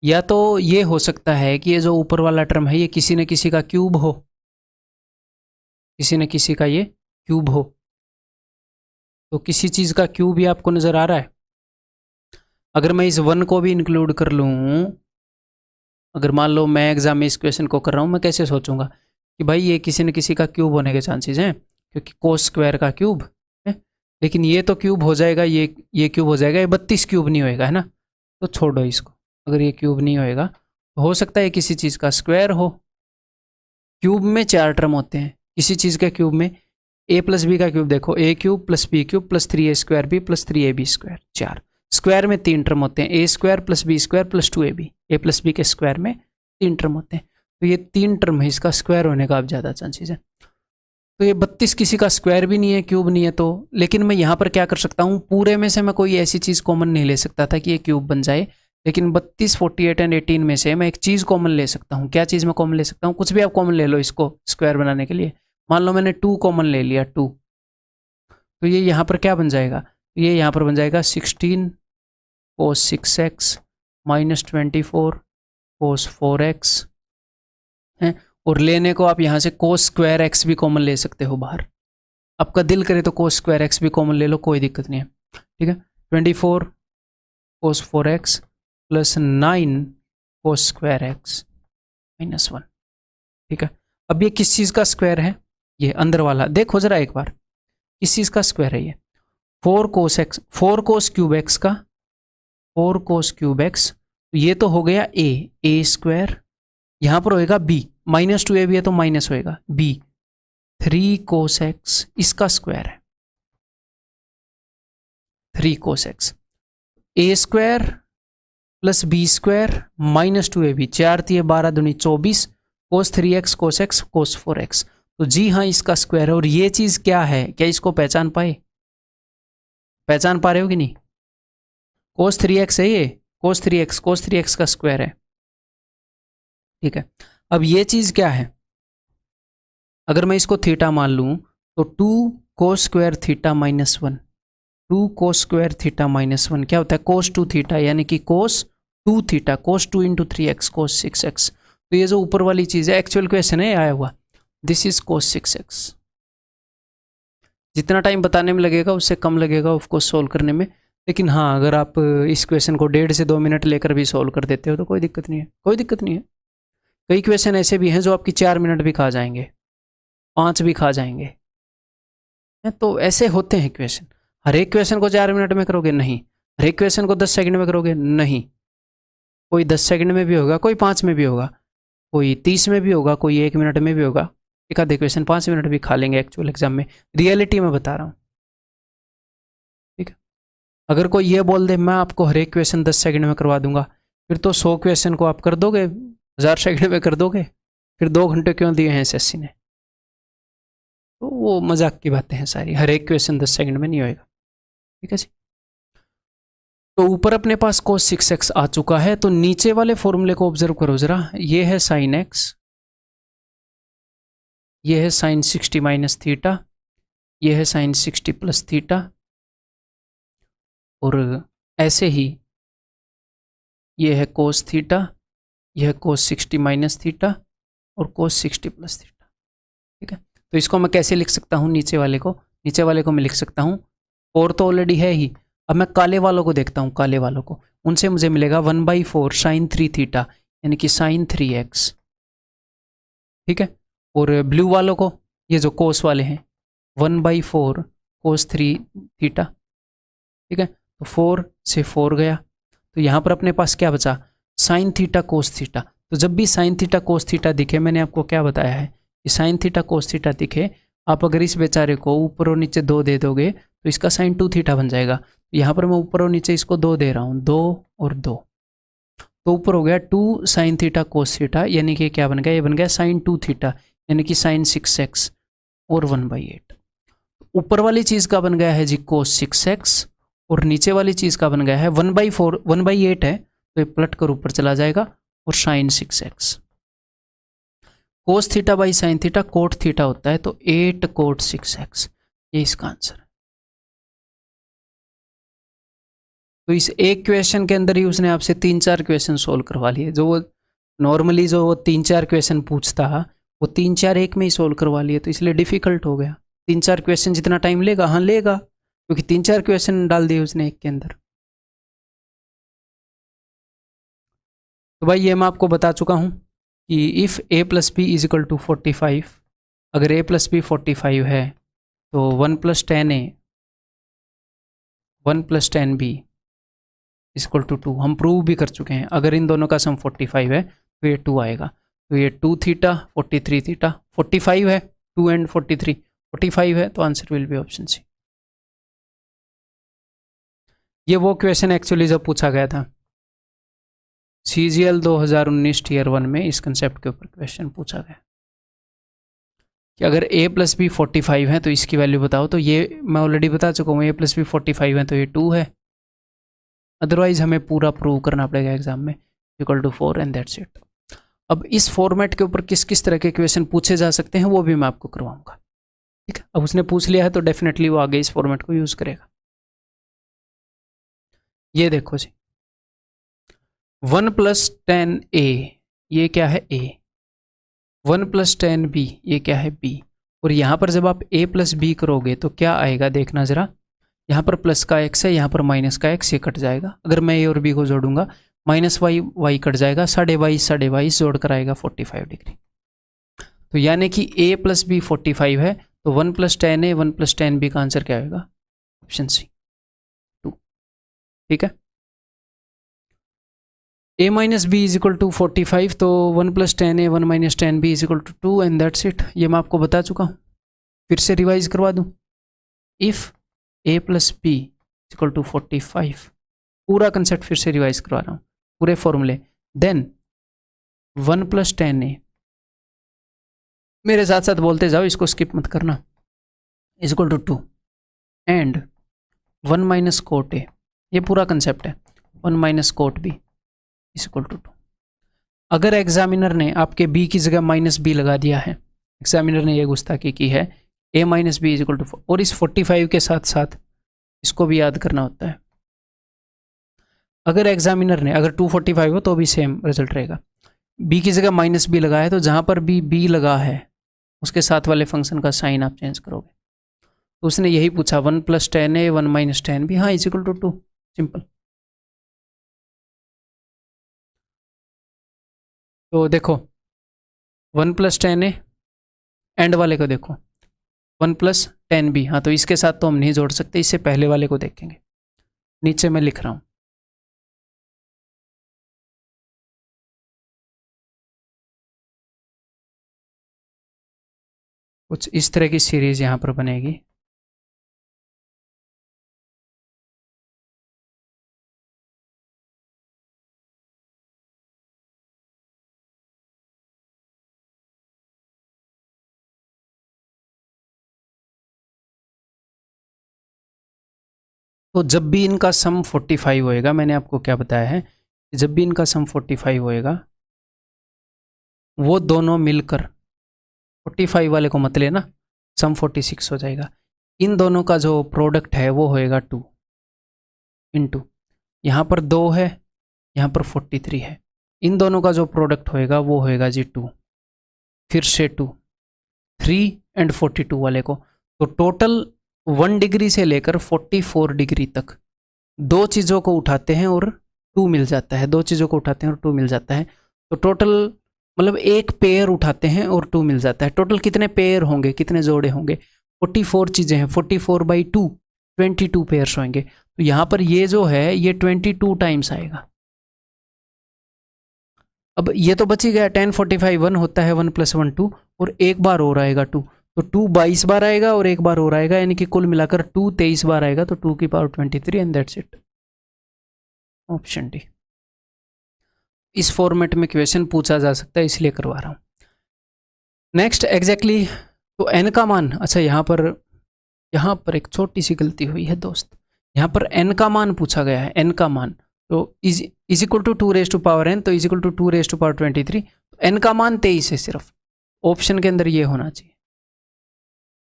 या तो ये हो सकता है कि ये जो ऊपर वाला टर्म है ये किसी न किसी का क्यूब हो, किसी न किसी का ये क्यूब हो, तो किसी चीज़ का क्यूब ही आपको नज़र आ रहा है। अगर मैं इस 1 को भी इंक्लूड कर लूँ, अगर मान लो मैं एग्जाम में इस क्वेश्चन को कर रहा हूँ, मैं कैसे सोचूंगा कि भाई ये किसी न किसी का क्यूब होने के चांसेस हैं, क्योंकि कोस स्क्वायर का क्यूब है, लेकिन ये तो क्यूब हो जाएगा, ये क्यूब हो जाएगा, ये 32 क्यूब नहीं होएगा, है ना, तो छोड़ो इसको। अगर ये क्यूब नहीं होएगा तो हो सकता है किसी चीज़ का स्क्वायर हो। क्यूब में 4 टर्म होते हैं, किसी चीज़ के क्यूब में a प्लस बी का क्यूब देखो, a cube plus b cube plus 3a square b plus 3ab square, 4। Square में 3 टर्म होते हैं, a square plus b square plus 2ab, a plus b के स्क्वायर में 3 टर्म होते हैं, तो ये 3 टर्म है, इसका स्क्वायर होने का अब ज़्यादा चांसेस है। तो ये 32 किसी का स्क्वायर भी नहीं है, क्यूब नहीं है, तो लेकिन मैं यहाँ पर क्या कर सकता हूँ, पूरे में से मैं कोई ऐसी चीज़ कॉमन नहीं ले सकता था कि ये क्यूब बन जाए, लेकिन 32 48 एंड 18 में से मैं एक चीज़ कॉमन ले सकता हूँ। क्या चीज़ मैं कॉमन ले सकता हूँ, कुछ भी आप कॉमन ले लो इसको स्क्वायर बनाने के लिए, मान लो मैंने 2 कॉमन ले लिया 2, तो ये यहाँ पर क्या बन जाएगा, ये यहाँ पर बन जाएगा 16 cos 6x minus 24 cos 4x है। और लेने को आप यहाँ से cos स्क्वायर x भी कॉमन ले सकते हो बाहर, आपका दिल करे तो cos स्क्वायर x भी कॉमन ले लो, कोई दिक्कत नहीं है, ठीक है। 24 cos 4x plus 9 cos square x minus 1, ठीक है। अब ये किस चीज़ का स्क्वायर है, ये अंदर वाला देखो जरा एक बार, किस चीज़ का स्क्वायर है ये, 4 cos x, 4 cos cube x का 4 cos क्यूब x, तो ये तो हो गया a स्क्वायर, यहाँ पर होएगा b, माइनस 2a भी है तो माइनस होएगा b, 3 cos x इसका स्क्वायर है, 3 cos x, a square plus b square minus 2ab, 4 3 12 दूनी 24 cos 3x cos x cos 4x, तो जी हाँ इसका स्क्वायर है। और ये चीज क्या है, क्या इसको पहचान पाए, पहचान पा रहे हो कि नहीं, cos 3x है ये, cos 3x का स्क्वायर है, ठीक है। अब ये चीज क्या है, अगर मैं इसको थीटा मान लूं तो 2 cos square theta minus 1, 2 cos square theta minus 1 क्या होता है, cos 2 थीटा, यानी कि cos 2 theta, cos 2 into 3x cos 6x। तो ये जो ऊपर वाली चीज है एक्चुअल क्वेश्चन है आया हुआ, दिस इज cos 6x। जितना टाइम बताने में लगेगा उससे कम लगेगा उसको सोल्व करने में, लेकिन हाँ अगर आप इस क्वेश्चन को 1.5 से 2 मिनट लेकर भी सोल्व कर देते हो तो कोई दिक्कत नहीं है, कोई दिक्कत नहीं है। कई क्वेश्चन ऐसे भी हैं जो आपकी 4 मिनट भी खा जाएंगे, 5 भी खा जाएंगे, तो ऐसे होते हैं क्वेश्चन। हर एक क्वेश्चन को 4 मिनट में करोगे नहीं, हर एक क्वेश्चन को 10 सेकंड में करोगे नहीं, कोई 10 सेकंड में भी होगा, कोई 5 में भी होगा, कोई 30 में भी होगा, कोई 1 मिनट में भी होगा, एक आधे क्वेश्चन 5 मिनट भी खा लेंगे एक्चुअल एग्जाम में, रियलिटी में बता रहा हूँ, ठीक है। अगर कोई ये बोल दे मैं आपको हर एक क्वेश्चन 10 सेकंड में करवा दूंगा, फिर तो 100 क्वेश्चन को आप कर दोगे 1000 सेकंड में कर दोगे, फिर 2 घंटे क्यों दिए हैं एसएससी ने, तो वो मजाक की बातें हैं सारी, हर एक क्वेश्चन 10 सेकंड में नहीं होएगा, ठीक है जी। तो ऊपर अपने पास cos 6x आ चुका है, तो नीचे वाले फॉर्मूले को ऑब्जर्व करो जरा, ये है sin x, ये है sin 60 माइनस थीटा, ये है sin 60 प्लस थीटा, और ऐसे ही ये है cos थीटा, यह है cos 60 माइनस थीटा और cos 60 प्लस थीटा, ठीक है। तो इसको मैं कैसे लिख सकता हूँ, नीचे वाले को मैं लिख सकता हूँ, और तो ऑलरेडी है ही, अब मैं काले वालों को देखता हूँ, काले वालों को, उनसे मुझे मिलेगा 1/4 sin 3 थीटा यानी कि sin 3x, ठीक है। और ब्लू वालों को, ये जो कोस वाले हैं, 1/4 cos 3 थीटा, ठीक है। तो 4 से 4 गया, तो यहाँ पर अपने पास क्या बचा, sin थीटा cos थीटा। तो जब भी sin थीटा cos थीटा दिखे, मैंने आपको क्या बताया है कि sin थीटा cos थीटा दिखे, आप अगर इस बेचारे को ऊपर और नीचे 2 दे दोगे तो इसका sin 2 थीटा बन जाएगा। यहाँ पर मैं ऊपर और नीचे इसको 2 दे रहा हूँ, 2 और 2, तो ऊपर हो गया 2 sin थीटा cos थीटा, यानी कि क्या बन गया, ये बन गया sin 2 थीटा यानी कि sin 6x और 1/8। ऊपर वाली चीज़ का बन गया है जी cos 6x, और नीचे वाली चीज़ का बन गया है 1/4, 1/8 है तो ये पलट कर ऊपर चला जाएगा, और sin 6x। cos theta by sin theta cot theta होता है, तो 8 cot 6x, ये इसका आंसर है। तो इस एक क्वेश्चन के अंदर ही उसने आपसे 3-4 क्वेश्चन सोल्व करवा लिए, जो वो नॉर्मली जो वो 3-4 क्वेश्चन पूछता वो 3-4 एक में ही सोल्व करवा लिए, तो इसलिए डिफिकल्ट हो गया। 3-4 क्वेश्चन जितना टाइम लेगा, हाँ लेगा, क्योंकि 3-4 क्वेश्चन डाल दिए उसने एक के अंदर। तो भाई ये मैं आपको बता चुका हूँ कि if a plus b is equal to 45, अगर a प्लस बी 45 है तो 1 + 10a 1 + 10b इक्वल टू 2, हम प्रूव भी कर चुके हैं। अगर इन दोनों का सम 45 है तो ये 2 आएगा, तो ये 2 थीटा 43 थीटा, 45 है 2 एंड 43, 45 है, तो answer will be option c. ये वो क्वेश्चन एक्चुअली जब पूछा गया था CGL 2019 Tier 1 में, इस कंसेप्ट के ऊपर क्वेश्चन पूछा गया कि अगर a + b 45 है तो इसकी वैल्यू बताओ, तो ये मैं ऑलरेडी बता चुका हूँ, a + b 45 है तो ये 2 है, अदरवाइज हमें पूरा प्रूव करना पड़ेगा एग्जाम में, equal to 4 and that's it. अब इस फॉर्मेट के ऊपर किस किस तरह के क्वेश्चन पूछे जा सकते हैं वो भी मैं आपको करवाऊंगा, ठीक है। अब उसने पूछ लिया है तो डेफिनेटली वो आगे इस फॉर्मेट को यूज करेगा। ये देखो जी, 1+10a ये क्या है a, 1+10b ये क्या है b, और यहाँ पर जब आप a प्लस बी करोगे तो क्या आएगा देखना जरा, यहाँ पर प्लस का x है, यहाँ पर माइनस का x, ये कट जाएगा। अगर मैं a और b को जोड़ूंगा -y कट जाएगा, 22.5 जोड़ कर आएगा 45 डिग्री। तो यानी कि a प्लस बी 45 है, तो 1+10a 1+10b का आंसर क्या आएगा, ऑप्शन सी 2, ठीक है। a minus B is equal to 45, तो 1+10a 1-10b is equal to 2 and that's it. ये मैं आपको बता चुका हूँ, फिर से रिवाइज करवा दूँ। If a plus b is equal to 45, पूरा कंसेप्ट फिर से रिवाइज करवा रहा हूँ, पूरे फॉर्मूले। देन 1+10a, मेरे साथ साथ बोलते जाओ, इसको स्किप मत करना, is equal to 2 and 1 - cot a, ये पूरा कंसेप्ट है, 1 - cot b is equal to 2। अगर एग्जामिनर ने आपके b की जगह -b लगा दिया है, एग्जामिनर ने ये गुस्ताखी की है, a - b is equal to 4, और इस 45 के साथ साथ इसको भी याद करना होता है। अगर एग्जामिनर ने अगर 245 हो तो भी सेम रिजल्ट रहेगा, b की जगह -b लगा है, तो जहाँ पर भी b लगा है उसके साथ वाले फंक्शन का साइन आप चेंज करोगे। तो उसने यही पूछा 1+10a 1 - 10b, हाँ इज इक्वल टू 2, सिंपल। तो देखो 1+10a एंड वाले को देखो 1+10b, हाँ तो इसके साथ तो हम नहीं जोड़ सकते, इससे पहले वाले को देखेंगे। नीचे मैं लिख रहा हूँ, कुछ इस तरह की सीरीज यहाँ पर बनेगी। तो जब भी इनका सम 45 होएगा, मैंने आपको क्या बताया है, जब भी इनका सम 45 होएगा वो दोनों मिलकर, 45 वाले को मत लेना, सम 46 हो जाएगा। इन दोनों का जो प्रोडक्ट है वो होएगा 2 इंटू, यहाँ पर 2 है, यहाँ पर 43 है, इन दोनों का जो प्रोडक्ट होएगा वो होएगा जी 2, फिर से 2, 3 एंड 42 वाले को। तो टोटल 1 डिग्री से लेकर 44 डिग्री तक दो चीज़ों को उठाते हैं और 2 मिल जाता है, दो चीज़ों को उठाते हैं और 2 मिल जाता है। तो टोटल मतलब एक पेयर उठाते हैं और 2 मिल जाता है। टोटल कितने पेयर होंगे, कितने जोड़े होंगे, 44 चीज़ें हैं, 44/2 22 पेयर्स होंगे। तो यहाँ पर ये जो है ये 22 टाइम्स आएगा। अब ये तो बच ही गया, 10 45 1 होता है, 1 + 1 2, और एक बार और आएगा 2, तो 2 22 बार आएगा और एक बार और आएगा, यानी कि कुल मिलाकर 2 23 बार आएगा, तो 2 की power 23 and that's it, option D. इस फॉर्मेट में क्वेश्चन पूछा जा सकता है, इसलिए करवा रहा हूँ। नेक्स्ट एग्जैक्टली, तो n का मान, अच्छा यहाँ पर एक छोटी सी गलती हुई है दोस्त, यहाँ पर n का मान पूछा गया है, n का मान, तो इज इक्वल टू 2n, तो इज इक्वल टू 2 ⁻23, तो n का मान 23 है सिर्फ, ऑप्शन के अंदर ये होना चाहिए,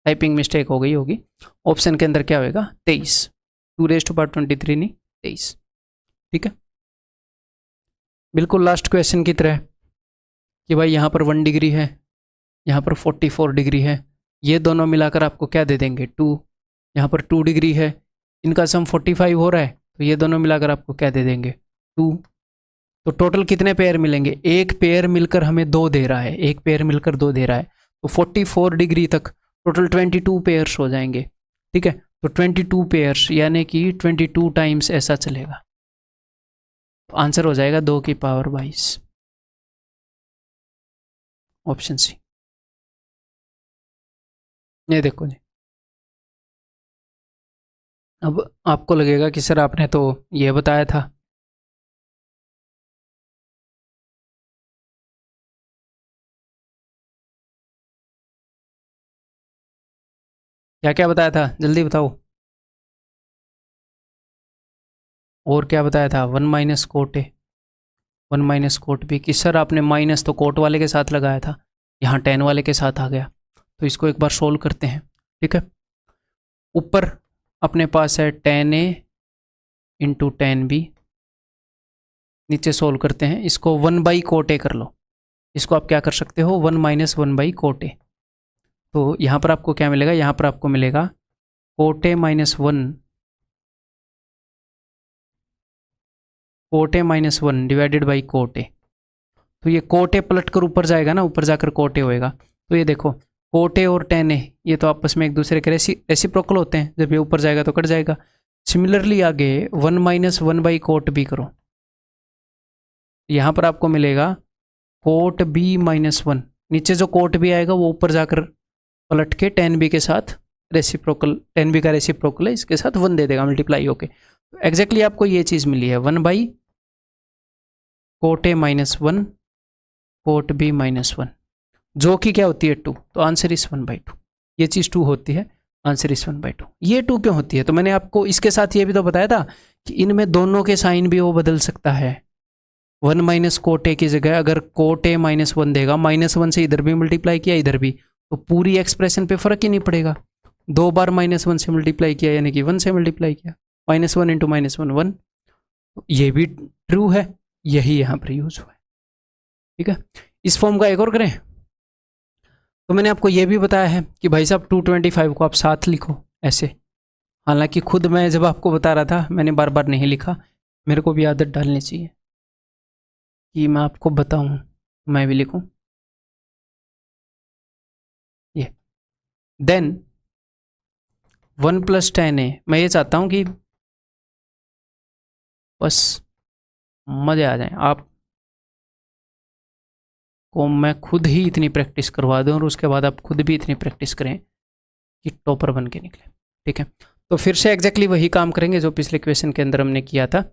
टाइपिंग मिस्टेक हो गई होगी, ऑप्शन के अंदर क्या होगा 23, 2 ⁻23 नहीं 23, ठीक है। बिल्कुल लास्ट क्वेश्चन की तरह कि भाई यहाँ पर 1 डिग्री है, यहाँ पर 44 डिग्री है, ये दोनों मिलाकर आपको क्या दे देंगे 2, यहाँ पर 2 डिग्री है, इनका सम 45 हो रहा है, तो ये दोनों मिलाकर आपको क्या दे देंगे 2। तो टोटल कितने पेयर मिलेंगे, एक पेयर मिलकर हमें 2 दे रहा है, एक पेयर मिलकर 2 दे रहा है, तो 44 डिग्री तक टोटल 22 पेयर्स हो जाएंगे, ठीक है। तो 22 पेयर्स यानी कि 22 टाइम्स ऐसा चलेगा, तो आंसर हो जाएगा 2 की पावर 22, ऑप्शन सी। ये देखो जी, अब आपको लगेगा कि सर आपने तो ये बताया था, क्या क्या बताया था, जल्दी बताओ, और क्या बताया था, 1 - cot a, 1 minus cot b कि सर आपने माइनस तो कोट वाले के साथ लगाया था, यहाँ टेन वाले के साथ आ गया। तो इसको एक बार सोल्व करते हैं, ठीक है। ऊपर अपने पास है tan a into tan b, नीचे सोल्व करते हैं। इसको 1 बाई कोट ए कर लो, इसको आप क्या कर सकते हो 1 माइनस 1 बाई कोट ए। तो यहाँ पर आपको क्या मिलेगा, यहाँ पर आपको मिलेगा coat a minus 1, coat a minus 1 divided by cot ए। तो ये कोट ए पलट कर ऊपर जाएगा ना, ऊपर जाकर कोट ए होएगा। तो ये देखो कोट ए और tan ए ये तो आपस में एक दूसरे के रेसिप्रोकल होते हैं, जब ये ऊपर जाएगा तो कट जाएगा। सिमिलरली आगे 1 माइनस 1 बाई कोट बी करो, यहाँ पर आपको मिलेगा कोट बी माइनस 1, नीचे जो कोट बी आएगा वो ऊपर जाकर पलट के tan बी के साथ रेसिप्रोकल, tan बी का रेसिप्रोकल है, इसके साथ 1 दे देगा मल्टीप्लाई होके। तो एग्जैक्टली आपको ये चीज़ मिली है 1 by cot a minus 1 cot b minus 1, जो कि क्या होती है 2। तो आंसर इज 1/2, ये चीज़ 2 होती है, आंसर इज 1/2। ये 2 क्यों होती है, तो मैंने आपको इसके साथ ये भी तो बताया था कि इनमें दोनों के साइन भी वो बदल सकता है। 1 माइनस कोट ए की जगह अगर कोट ए माइनस 1 देगा, -1 से इधर भी मल्टीप्लाई किया इधर भी, तो पूरी एक्सप्रेशन पे फर्क ही नहीं पड़ेगा। 2 बार -1 से मल्टीप्लाई किया यानी कि 1 से मल्टीप्लाई किया, -1 इंटू -1 1। ये भी ट्रू है, यही यहाँ पर यूज हुआ है, ठीक है। इस फॉर्म का एक और करें तो मैंने आपको ये भी बताया है कि भाई साहब 225 को आप साथ लिखो ऐसे। हालांकि खुद मैं जब आपको बता रहा था मैंने बार बार नहीं लिखा, मेरे को भी आदत डालनी चाहिए कि मैं आपको बताऊं, मैं भी लिखूं ये। देन 1 प्लस tan a, मैं ये चाहता हूं कि बस मजे आ जाएं, आप को मैं खुद ही इतनी प्रैक्टिस करवा दूं और उसके बाद आप खुद भी इतनी प्रैक्टिस करें कि टॉपर बन के निकले, ठीक है। तो फिर से एग्जैक्टली वही काम करेंगे जो पिछले क्वेश्चन के अंदर हमने किया था।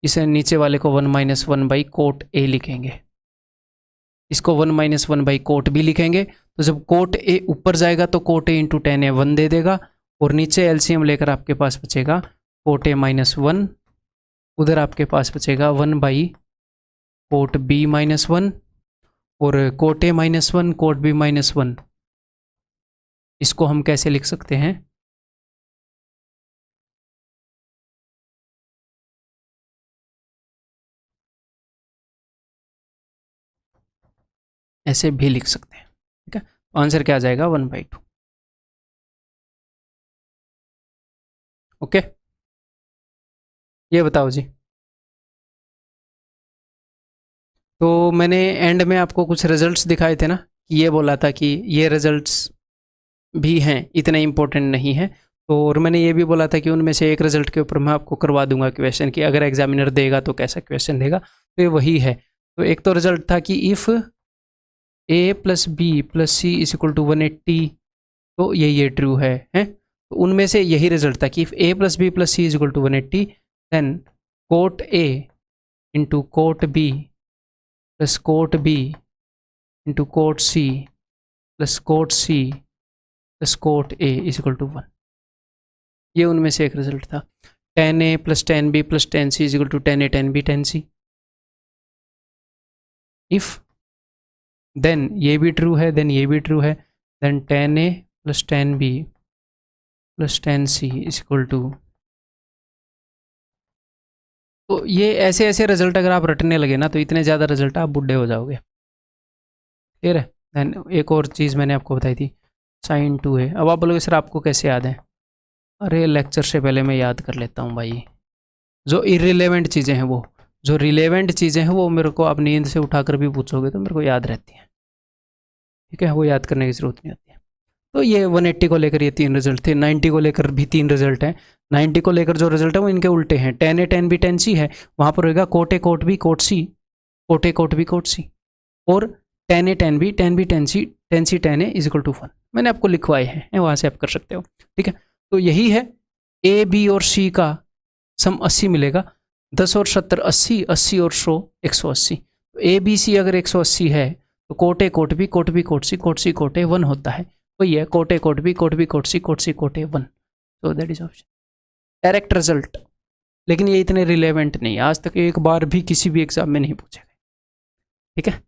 इसे नीचे वाले को 1 माइनस 1 बाई कोट ए लिखेंगे, इसको 1 माइनस 1 बाई कोट बी लिखेंगे। तो जब कोट ए ऊपर जाएगा तो कोट ए इंटू tan ए 1 दे देगा, और नीचे एलसीएम लेकर आपके पास बचेगा कोट ए माइनस 1, उधर आपके पास बचेगा 1 बाई कोट बी माइनस 1, और cot a minus 1 cot b minus 1, इसको हम कैसे लिख सकते हैं, ऐसे भी लिख सकते हैं, ठीक है। आंसर क्या आ जाएगा 1/2, ओके। ये बताओ जी। तो मैंने एंड में आपको कुछ रिजल्ट्स दिखाए थे ना, कि ये बोला था कि ये रिजल्ट्स भी हैं, इतने इम्पोर्टेंट नहीं है। तो और मैंने ये भी बोला था कि उनमें से एक रिजल्ट के ऊपर मैं आपको करवा दूंगा क्वेश्चन कि अगर एग्जामिनर देगा तो कैसा क्वेश्चन देगा। तो ये वही है। तो एक तो रिजल्ट था कि if a plus b plus c is equal to 180, तो ये ट्रू है, हैं। तो उनमें से यही रिजल्ट था कि if a plus b plus c is equal to 180 then cot a into cot b plus cot b into cot c plus cot c plus cot a is equal to 1। ये उनमें से एक result था। tan a प्लस tan b प्लस tan c is equal to tan a tan b tan c। If then ये भी true है, देन ये भी ट्रू है, देन tan a प्लस tan b प्लस tan c is equal to. तो ये ऐसे ऐसे रिजल्ट अगर आप रटने लगे ना तो इतने ज़्यादा रिजल्ट आप बुढ़े हो जाओगे, ठीक है। देन एक और चीज़ मैंने आपको बताई थी sin 2a। अब आप बोलोगे सर आपको कैसे याद है, अरे लेक्चर से पहले मैं याद कर लेता हूँ भाई। जो इर्रिलेवेंट चीज़ें हैं वो, जो रिलेवेंट चीज़ें हैं वो मेरे को आप नींद से उठाकर भी पूछोगे तो मेरे को याद रहती हैं, ठीक है। वो याद करने की ज़रूरत नहीं होती है। तो ये 180 को लेकर ये 3 रिजल्ट थे, 90 को लेकर भी 3 रिजल्ट हैं। 90 को लेकर जो रिजल्ट है वो इनके उल्टे हैं, tan a tan b tan c है, वहाँ पर होगा cot a cot b cot c, cot a cot b cot c, और tan a tan b tan b tan c tan a is equal to 1 मैंने आपको लिखवाए हैं, वहाँ से आप कर सकते हो, ठीक है। तो यही है a b और c का सम 80 मिलेगा। 10 और 70 80, 80 और 100 180। तो a b c अगर 180 है तो cot a cot b cot b cot c cot a 1 होता है। वही है cot a cot b cot b cot c cot a 1। So that is option direct result. लेकिन ये इतने रिलेवेंट नहीं, आज तक एक बार भी किसी भी एग्जाम में नहीं पूछे गए। ठीक है।